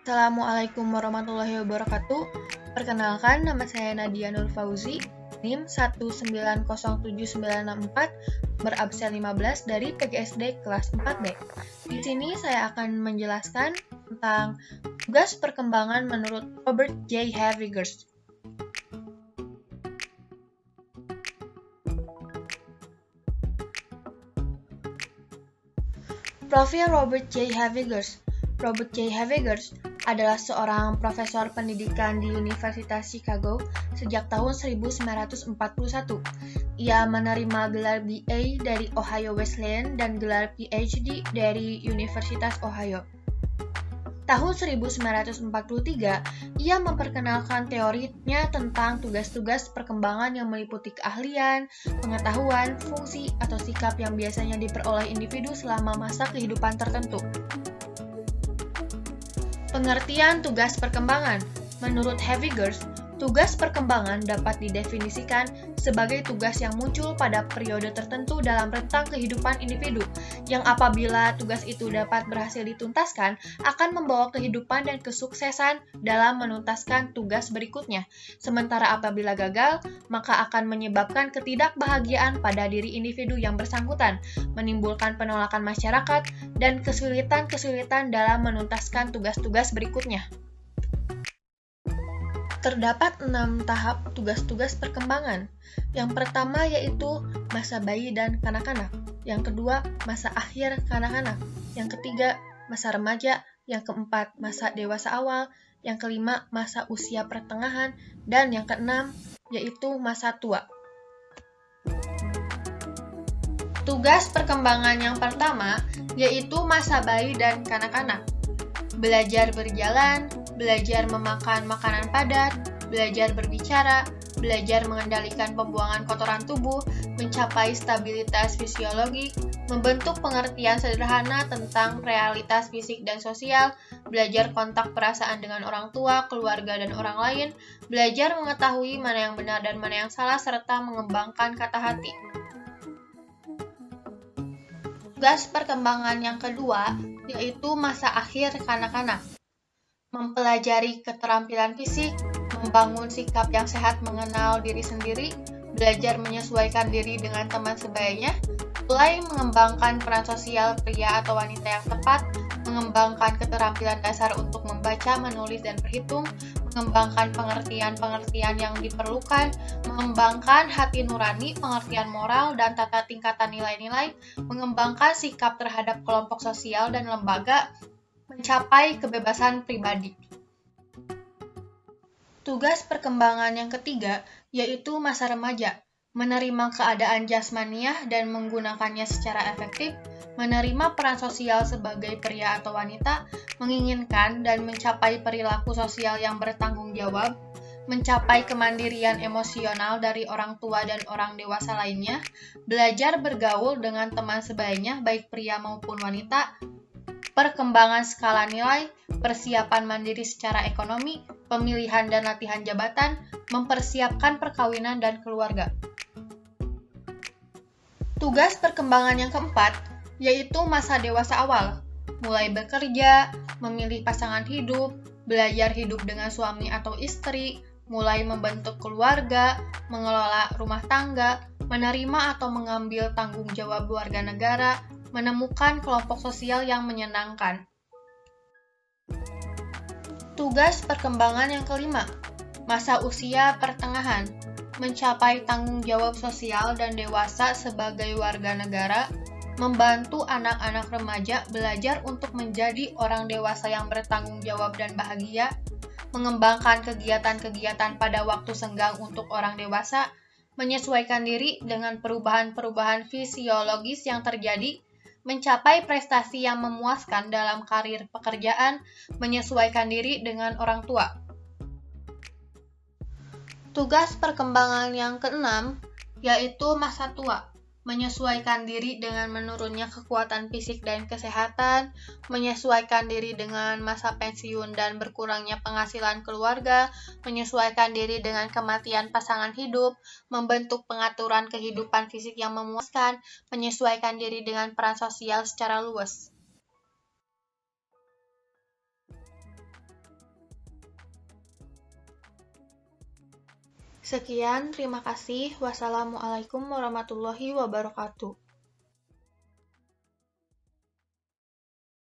Assalamualaikum warahmatullahi wabarakatuh. Perkenalkan, nama saya Nadia Nur Fauzi, NIM 1907964, berabsen 15 dari PGSD kelas 4B. Di sini saya akan menjelaskan tentang tugas perkembangan menurut Robert J. Havigers. Profil Robert J. Havigers. Robert J. Havigers adalah seorang profesor pendidikan di Universitas Chicago sejak tahun 1941. Ia menerima gelar BA dari Ohio Wesleyan dan gelar PhD dari Universitas Ohio. Tahun 1943, ia memperkenalkan teorinya tentang tugas-tugas perkembangan yang meliputi keahlian, pengetahuan, fungsi, atau sikap yang biasanya diperoleh individu selama masa kehidupan tertentu. Pengertian tugas perkembangan. Menurut Havigers, tugas perkembangan dapat didefinisikan sebagai tugas yang muncul pada periode tertentu dalam rentang kehidupan individu, yang apabila tugas itu dapat berhasil dituntaskan, akan membawa kehidupan dan kesuksesan dalam menuntaskan tugas berikutnya. Sementara apabila gagal, maka akan menyebabkan ketidakbahagiaan pada diri individu yang bersangkutan, menimbulkan penolakan masyarakat, dan kesulitan-kesulitan dalam menuntaskan tugas-tugas berikutnya. Terdapat 6 tahap tugas-tugas perkembangan. Yang pertama yaitu masa bayi dan kanak-kanak. Yang kedua, masa akhir kanak-kanak. Yang ketiga, masa remaja. Yang keempat, masa dewasa awal. Yang kelima, masa usia pertengahan. Dan yang keenam, yaitu masa tua. Tugas perkembangan yang pertama yaitu masa bayi dan kanak-kanak. Belajar berjalan, belajar memakan makanan padat, belajar berbicara, belajar mengendalikan pembuangan kotoran tubuh, mencapai stabilitas fisiologik, membentuk pengertian sederhana tentang realitas fisik dan sosial, belajar kontak perasaan dengan orang tua, keluarga, dan orang lain, belajar mengetahui mana yang benar dan mana yang salah, serta mengembangkan kata hati. Tugas perkembangan yang kedua yaitu masa akhir kanak-kanak. Mempelajari keterampilan fisik, membangun sikap yang sehat mengenal diri sendiri, belajar menyesuaikan diri dengan teman sebayanya, mulai mengembangkan peran sosial pria atau wanita yang tepat, mengembangkan keterampilan dasar untuk membaca, menulis, dan berhitung, mengembangkan pengertian-pengertian yang diperlukan, mengembangkan hati nurani, pengertian moral, dan tata tingkatan nilai-nilai, mengembangkan sikap terhadap kelompok sosial dan lembaga, mencapai kebebasan pribadi. Tugas perkembangan yang ketiga yaitu masa remaja, menerima keadaan jasmaniah dan menggunakannya secara efektif, menerima peran sosial sebagai pria atau wanita, menginginkan dan mencapai perilaku sosial yang bertanggung jawab, mencapai kemandirian emosional dari orang tua dan orang dewasa lainnya, belajar bergaul dengan teman sebayanya baik pria maupun wanita, perkembangan skala nilai, persiapan mandiri secara ekonomi, pemilihan dan latihan jabatan, mempersiapkan perkawinan dan keluarga. Tugas perkembangan yang keempat yaitu masa dewasa awal, mulai bekerja, memilih pasangan hidup, belajar hidup dengan suami atau istri, mulai membentuk keluarga, mengelola rumah tangga, menerima atau mengambil tanggung jawab warga negara, menemukan kelompok sosial yang menyenangkan. Tugas perkembangan yang kelima, masa usia pertengahan, mencapai tanggung jawab sosial dan dewasa sebagai warga negara, membantu anak-anak remaja belajar untuk menjadi orang dewasa yang bertanggung jawab dan bahagia, mengembangkan kegiatan-kegiatan pada waktu senggang untuk orang dewasa, menyesuaikan diri dengan perubahan-perubahan fisiologis yang terjadi, mencapai prestasi yang memuaskan dalam karir pekerjaan, menyesuaikan diri dengan orang tua. Tugas perkembangan yang keenam yaitu masa tua, menyesuaikan diri dengan menurunnya kekuatan fisik dan kesehatan, menyesuaikan diri dengan masa pensiun dan berkurangnya penghasilan keluarga, menyesuaikan diri dengan kematian pasangan hidup, membentuk pengaturan kehidupan fisik yang memuaskan, menyesuaikan diri dengan peran sosial secara luas. Sekian, terima kasih. Wassalamualaikum warahmatullahi wabarakatuh.